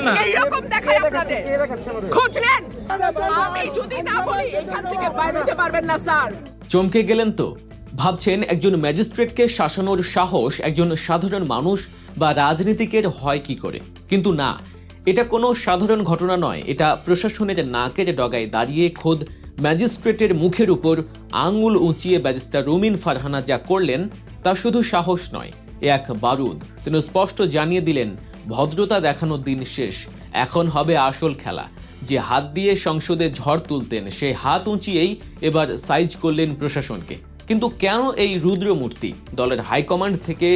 না। এইরকম দেখায় আপনাদের খোঁজ নেন। আমি যদি না বলি এখান থেকে বাইরে যেতে পারবেন না স্যার। চমকে গেলেন তো? ভাবছেন একজন ম্যাজিস্ট্রেটকে শাসানোর সাহস একজন সাধারণ মানুষ বা রাজনীতিকের হয় কি করে, কিন্তু না, এটা কোনো সাধারণ ঘটনা নয়। এটা প্রশাসনের নাকের ডগায় দাঁড়িয়ে খোদ ম্যাজিস্ট্রেটের মুখের উপর আঙুল উঁচিয়ে ব্যারিস্টার রুমিন ফারহানা যা করলেন তা শুধু সাহস নয়, এক বারুদ। তিনি স্পষ্ট জানিয়ে দিলেন, ভদ্রতা দেখানোর দিন শেষ, এখন হবে আসল খেলা। যে হাত দিয়ে সংসদে ঝড় তুলতেন সেই হাত উঁচিয়েই এবার সাইজ করলেন প্রশাসনকে। কিন্তু কেন এই রুদ্রমূর্তি? দলের হাইকমান্ড থেকে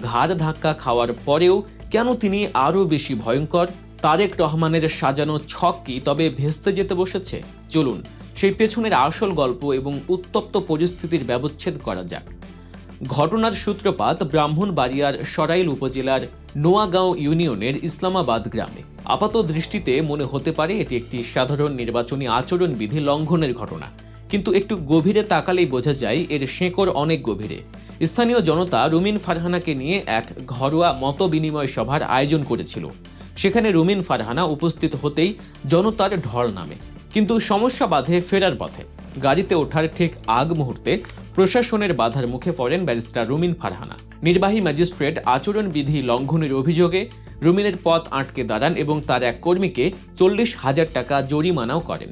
ঘাড় ধাক্কা খাওয়ার পরেও কেন তিনি আরও বেশি ভয়ঙ্কর? তারেক রহমানের সাজানো ছক কি তবে ভেস্তে যেতে বসেছে? চলুন সেই পেছনের আসল গল্প এবং উত্তপ্ত পরিস্থিতির ব্যবচ্ছেদ করা যাক। ঘটনার সূত্রপাত ব্রাহ্মণবাড়িয়ার সরাইল উপজেলার নোয়াগাঁও ইউনিয়নের ইসলামাবাদ গ্রামে। আপাত দৃষ্টিতে মনে হতে পারে এটি একটি সাধারণ নির্বাচনী আচরণবিধি লঙ্ঘনের ঘটনা, কিন্তু একটু গভীরে তাকালেই বোঝা যায় এর শেকড় অনেক গভীরে। স্থানীয় জনতা রুমিন ফারহানাকে নিয়ে এক ঘরোয়া মত বিনিময় সভার আয়োজন করেছিল। সেখানে রুমিন ফারহানা উপস্থিত হতেই জনতার ঢল নামে, কিন্তু সমস্যা বাধে ফেরার পথে। গাড়িতে ওঠার ঠিক আগ মুহূর্তে প্রশাসনের বাধার মুখে পড়েন ব্যারিস্টার রুমিন ফারহানা। নির্বাহী ম্যাজিস্ট্রেট আচরণবিধি লঙ্ঘনের অভিযোগে রুমিনের পথ আটকে দাঁড়ান এবং তার এক কর্মীকে 40,000 টাকা জরিমানাও করেন।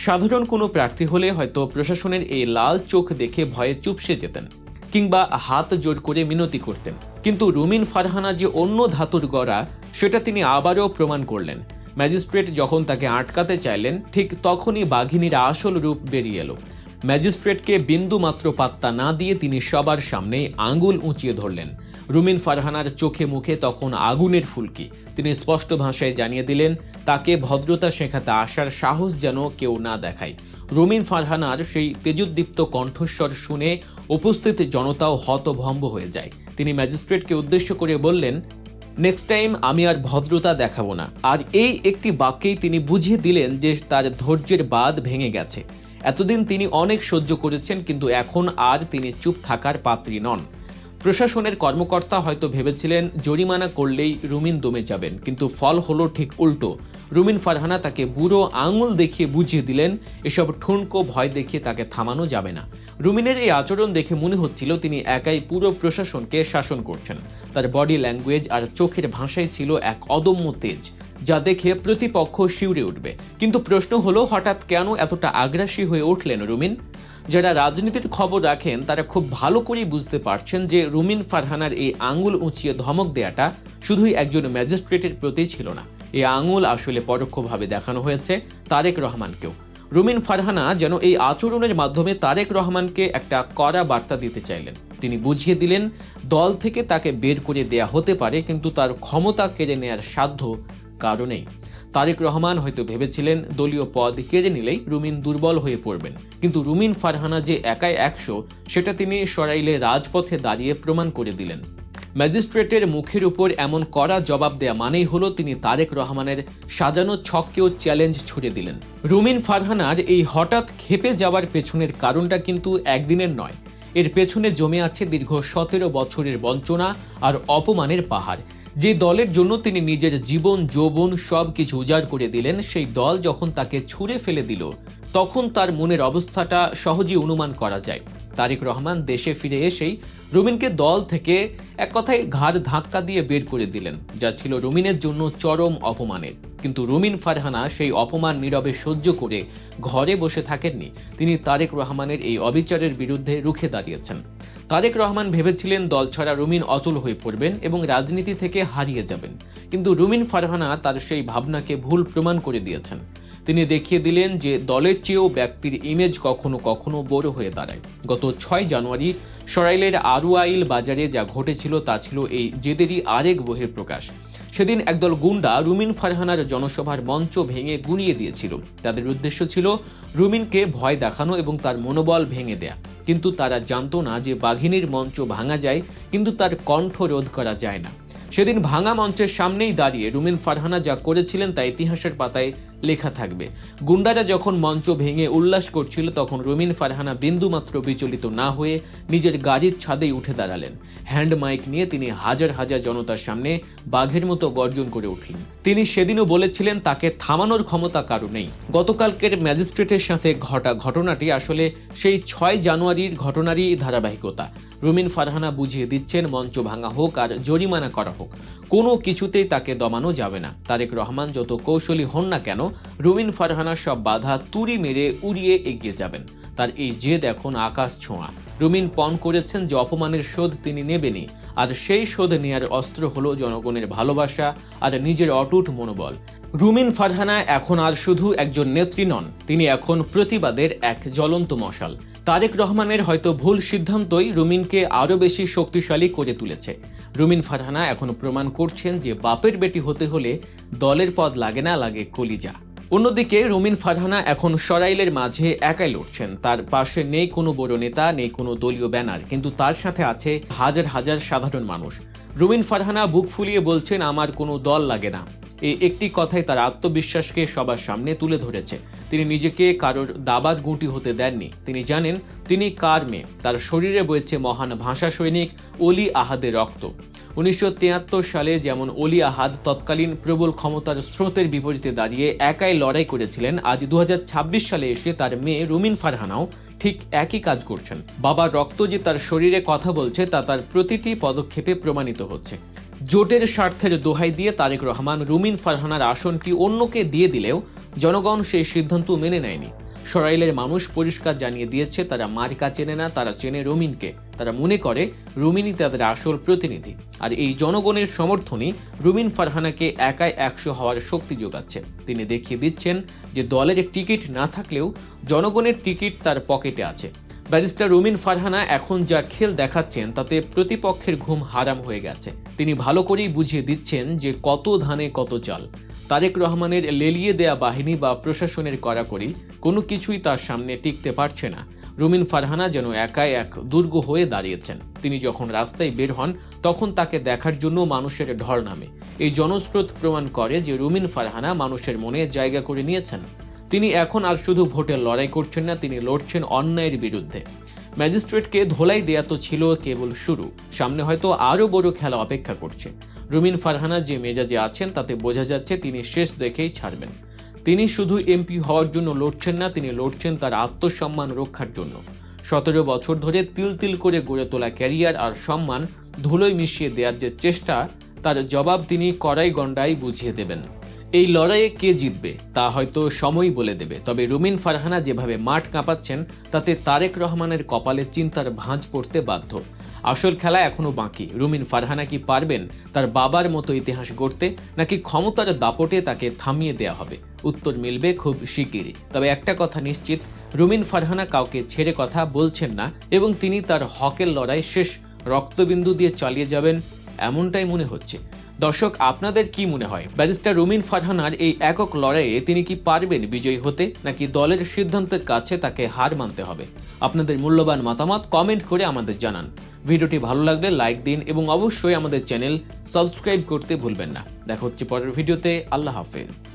সাধারণ কোনো প্রার্থী হলে হয়তো প্রশাসনের এই লাল চোখ দেখে ভয়ে চুপসে যেতেন কিংবা হাত জোর করে মিনতি করতেন, কিন্তু রুমিন ফারহানা যে অন্য ধাতুর গড়া সেটা তিনি আবারও প্রমাণ করলেন। ম্যাজিস্ট্রেট যখন তাকে আটকাতে চাইলেন ঠিক তখনই বাঘিনীর আসল রূপ বেরিয়ে এলো। ম্যাজিস্ট্রেটকে বিন্দু মাত্র পাত্তা না দিয়ে তিনি সবার সামনেই আঙুল উঁচিয়ে ধরলেন। রুমিন ফারহানার চোখে মুখে তখন আগুনের ফুলকি। তিনি স্পষ্ট ভাষায় জানিয়ে দিলেন তাকে ভদ্রতা শেখাতে আসার সাহস যেন কেউ না দেখায়। রুমিন ফারহানার সেই তেজোদ্দীপ্ত কণ্ঠস্বর শুনে উপস্থিত জনতাও হতভম্ব হয়ে যায়। তিনি ম্যাজিস্ট্রেটকে উদ্দেশ্য করে বললেন, নেক্সট টাইম আমি আর ভদ্রতা দেখাবো না। আর এই একটি বাক্যেই তিনি বুঝিয়ে দিলেন যে তার ধৈর্যের বাঁধ ভেঙে গেছে। এতদিন তিনি অনেক সহ্য করেছেন, কিন্তু এখন আর তিনি চুপ থাকার পাত্রী নন। প্রশাসনের কর্মকর্তা হয়তো ভেবেছিলেন জরিমানা করলেই রুমিন দমে যাবেন, কিন্তু ফল হলো ঠিক উল্টো। রুমিন ফারহানা তাকে বুড়ো আঙুল দেখিয়ে বুঝিয়ে দিলেন এসব ঠুনকো ভয় দেখিয়ে তাকে থামানো যাবে না। রুমিনের এই আচরণ দেখে মনে হচ্ছিল তিনি একাই পুরো প্রশাসনকে শাসন করছেন। তার বডি ল্যাঙ্গুয়েজ আর চোখের ভাষায় ছিল এক অদম্য তেজ, যা দেখে প্রতিপক্ষ শিউরে উঠবে। কিন্তু প্রশ্ন হলো, হঠাৎ কেন এতটা আগ্রাসী হয়ে উঠলেন রুমিন? যারা রাজনীতির খবর রাখেন তারা খুব ভালো করেই বুঝতে পারছেন যে রুমিন ফারহানার এই আঙুল উঁচিয়ে ধমক দেয়াটা শুধুই একজন ম্যাজিস্ট্রেটের প্রতি ছিল না, এই আঙুল আসলে পরোক্ষভাবে দেখানো হয়েছে তারেক রহমানকেও। রুমিন ফারহানা যেন এই আচরণের মাধ্যমে তারেক রহমানকে একটা কড়া বার্তা দিতে চাইলেন। তিনি বুঝিয়ে দিলেন দল থেকে তাকে বের করে দেয়া হতে পারে, কিন্তু তার ক্ষমতা কেড়ে নেয়ার সাধ্য কারণেই। তারেক রহমান হয়তো ভেবেছিলেন দলীয় পদ কেড়ে নিলেই রুমিন দুর্বল হয়ে পড়বেন, কিন্তু রুমিন ফারহানা যে একাই 100 সেটা তিনি সরাইলে রাজপথে দাঁড়িয়ে প্রমাণ করে দিলেন। ম্যাজিস্ট্রেটের মুখের উপর এমন কড়া জবাব দেয়া মানেই হলো তিনি তারেক রহমানের সাজানো ছককেও চ্যালেঞ্জ ছুড়ে দিলেন। রুমিন ফারহানার এই হঠাৎ ক্ষেপে যাওয়ার পেছনের কারণটা কিন্তু একদিনের নয়। এর পেছনে জমে আছে দীর্ঘ 17 বছরের বঞ্চনা আর অপমানের পাহাড়। যে দলের জন্য তিনি নিজের জীবন যৌবন সব কিছু উজাড় করে দিলেন, সেই দল যখন তাকে ছুঁড়ে ফেলে দিল তখন তার মনের অবস্থাটা সহজেই অনুমান করা যায়। তারেক রহমান দেশে ফিরে এসেই রুমিনকে দল থেকে এক কথায় ঘাড় ধাক্কা দিয়ে বের করে দিলেন, যা ছিল রুমিনের জন্য চরম অপমানের। কিন্তু রুমিন ফারহানা সেই অপমান নীরবে সহ্য করে ঘরে বসে থাকেননি। তিনি তারেক রহমানের এই অবিচারের বিরুদ্ধে রুখে দাঁড়িয়েছেন। তারেক রহমান ভেবেছিলেন দল ছাড়া রুমিন অচল হয়ে পড়বেন এবং রাজনীতি থেকে হারিয়ে যাবেন, কিন্তু রুমিন ফারহানা তার সেই ভাবনাকে ভুল প্রমাণ করে দিয়েছেন। তিনি দেখিয়ে দিলেন যে দলের চেয়েও ব্যক্তির ইমেজ কখনো কখনো বড় হয়ে দাঁড়ায়। গত 6 জানুয়ারি সরাইলের আরুয়াইল বাজারে যা ঘটেছিল তা ছিল এই জেদেরই আরেক বহিঃপ্রকাশ। সেদিন একদল গুন্ডা রুমিন ফারহানার জনসভার মঞ্চ ভেঙে গুঁড়িয়ে দিয়েছিল। তাদের উদ্দেশ্য ছিল রুমিনকে ভয় দেখানো এবং তার মনোবল ভেঙে দেয়া। কিন্তু তারা জানতো না যে বাঘিনীর মঞ্চ ভাঙা যায়, কিন্তু তার কণ্ঠ রোধ করা যায় না। সেদিন ভাঙা মঞ্চের সামনেই দাঁড়িয়ে রুমিন ফারহানা যা করেছিলেন তা ইতিহাসের পাতায় লেখা থাকবে। গুন্ডারা যখন মঞ্চ ভেঙে উল্লাস করছিল তখন রুমিন ফারহানা বিন্দুমাত্র বিচলিত না হয়ে নিজের গাড়ির ছাদেই উঠে দাঁড়ালেন। হ্যান্ড মাইক নিয়ে তিনি হাজার হাজার জনতার সামনে বাঘের মতো গর্জন করে উঠলেন। তিনি সেদিনও বলেছিলেন তাকে থামানোর ক্ষমতা কারো নেই। গতকালকের ম্যাজিস্ট্রেটের সাথে ঘটা ঘটনাটি আসলে সেই 6 জানুয়ারির ঘটনারই ধারাবাহিকতা। রুমিন ফারহানা বুঝিয়ে দিচ্ছেন মঞ্চ ভাঙা হোক আর জরিমানা করা হোক, কোনো কিছুতেই তাকে দমানো যাবে না। তারেক রহমান যত কৌশলী হন না কেন, রুমিন ফারহানা সব বাধা তুড়ি মেরে উড়িয়ে এগিয়ে যাবেন। তার এই জেদ এখন আকাশ ছোঁয়া। রুমিন পণ করেছেন যে অপমানের শোধ তিনি নেবেনই, আর সেই শোধ নেয়ার অস্ত্র হলো জনগণের ভালোবাসা আর নিজের অটুট মনোবল। রুমিন ফারহানা এখন আর শুধু একজন নেত্রী নন, তিনি এখন প্রতিবাদের এক জ্বলন্ত মশাল। তারেক রহমানের হয়তো ভুল সিদ্ধান্তই রুমিনকে আরও বেশি শক্তিশালী করে তুলেছে। রুমিন ফারহানা এখন প্রমাণ করছেন যে বাপের বেটি হতে হলে দলের পদ লাগে না, লাগে কলিজা। অন্যদিকে রুমিন ফারহানা এখন সরাইলের মাঝে একাই লড়ছেন। তার পাশে নেই কোনো বড় নেতা, নেই কোনো দলীয় ব্যানার, কিন্তু তার সাথে আছে হাজার হাজার সাধারণ মানুষ। রুমিন ফারহানা বুক ফুলিয়ে বলছেন, আমার কোনো দল লাগে না। এই একটি কথাই তার আত্মবিশ্বাসকে সবার সামনে তুলে ধরেছে। তিনি নিজেকে কারোর দাবার গুঁটি হতে দেননি। তিনি জানেন তিনি কার মেয়ে। তার শরীরে বইছে মহান ভাষা সৈনিক অলি আহাদের রক্ত। 1973 সালে যেমন অলি আহাদ তৎকালীন প্রবল ক্ষমতার স্রোতের বিপরীতে দাঁড়িয়ে একাই লড়াই করেছিলেন, আজ 2026 সালে এসে তার মেয়ে রুমিন ফারহানাও ঠিক একই কাজ করছেন। বাবার রক্ত যে তার শরীরে কথা বলছে তা তার প্রতিটি পদক্ষেপে প্রমাণিত হচ্ছে। জোটের স্বার্থের দোহাই দিয়ে তারেক রহমান রুমিন ফারহানার আসনটি অন্যকে দিয়ে দিলেও জনগণ সেই সিদ্ধান্ত মেনে নেয়নি। সরাইলের মানুষ পরিষ্কার জানিয়ে দিয়েছে তারা মার্কা চেনে না, তারা চেনে রুমিনকে। তারা মনে করে রুমিনই তাদের আসল প্রতিনিধি। আর এই জনগণের সমর্থনই রুমিন ফারহানাকে একাই 100 হওয়ার শক্তি যোগাচ্ছে। তিনি দেখিয়ে দিচ্ছেন যে দলের টিকিট না থাকলেও জনগণের টিকিট তার পকেটে আছে। ব্যারিস্টার রুমিন ফারহানা এখন যা খেল দেখাচ্ছেন তাতে প্রতিপক্ষের ঘুম হারাম হয়ে গেছে। তিনি ভালো করেই বুঝিয়ে দিচ্ছেন যে কত ধানে কত চাল। তারেক রহমানের লেলিয়ে দেয়া বাহিনী বা প্রশাসনের কড়াকড়ি কোনো কিছুই তার সামনে টিকতে পারছে না। রুমিন ফারহানা যেন একাই এক দুর্গ হয়ে দাঁড়িয়েছেন। তিনি যখন রাস্তায় বের হন তখন তাকে দেখার জন্য মানুষের ঢল নামে। এই জনস্রোত প্রমাণ করে যে রুমিন ফারহানা মানুষের মনে জায়গা করে নিয়েছেন। তিনি এখন আর শুধু ভোটের লড়াই করছেন না, তিনি লড়ছেন অন্যায়ের বিরুদ্ধে। ম্যাজিস্ট্রেটকে ধোলাই দেয়া তো ছিল কেবল শুরু, সামনে হয়তো আরও বড় খেলা অপেক্ষা করছে। রুমিন ফারহানা যে মেজাজে আছেন তাতে বোঝা যাচ্ছে তিনি শেষ দেখেই ছাড়বেন। তিনি শুধু এমপি হওয়ার জন্য লড়ছেন না, তিনি লড়ছেন তার আত্মসম্মান রক্ষার জন্য। 17 বছর ধরে তিল তিল করে গড়ে তোলা ক্যারিয়ার আর সম্মান ধুলোয় মিশিয়ে দেওয়ার যে চেষ্টা, তার জবাব তিনি কড়াই গন্ডায় বুঝিয়ে দেবেন। এই লড়াইয়ে কে জিতবে তা হয়তো সময় বলে দেবে, তবে রুমিন ফারহানা যেভাবে মাঠ কাঁপাচ্ছেন তাতে তারেক রহমানের কপালে চিন্তার ভাঁজ পড়তে বাধ্য। আসল খেলা এখনো বাকি। রুমিন ফারহানা কি পারবেন তার বাবার মতো ইতিহাস গড়তে, নাকি ক্ষমতার দাপটে তাকে থামিয়ে দেয়া হবে? উত্তর মিলবে খুব শিগগিরই। তবে একটা কথা নিশ্চিত, রুমিন ফারহানা কাউকে ছেড়ে কথা বলছেন না এবং তিনি তার হকের লড়াই শেষ রক্তবিন্দু দিয়ে চালিয়ে যাবেন, এমনটাই মনে হচ্ছে। দর্শক, আপনাদের কি মনে হয় ব্যারিস্টার রুমিন ফারহানার এই একক লড়াইয়ে তিনি কি পারবেন বিজয়ী হতে, নাকি দলের সিদ্ধান্তের কাছে তাকে হার মানতে হবে? আপনাদের মূল্যবান মতামত কমেন্ট করে আমাদের জানান। ভিডিওটি ভালো লাগলে লাইক দিন এবং অবশ্যই আমাদের চ্যানেল সাবস্ক্রাইব করতে ভুলবেন না। দেখা হচ্ছে পরের ভিডিওতে। আল্লাহ হাফেজ।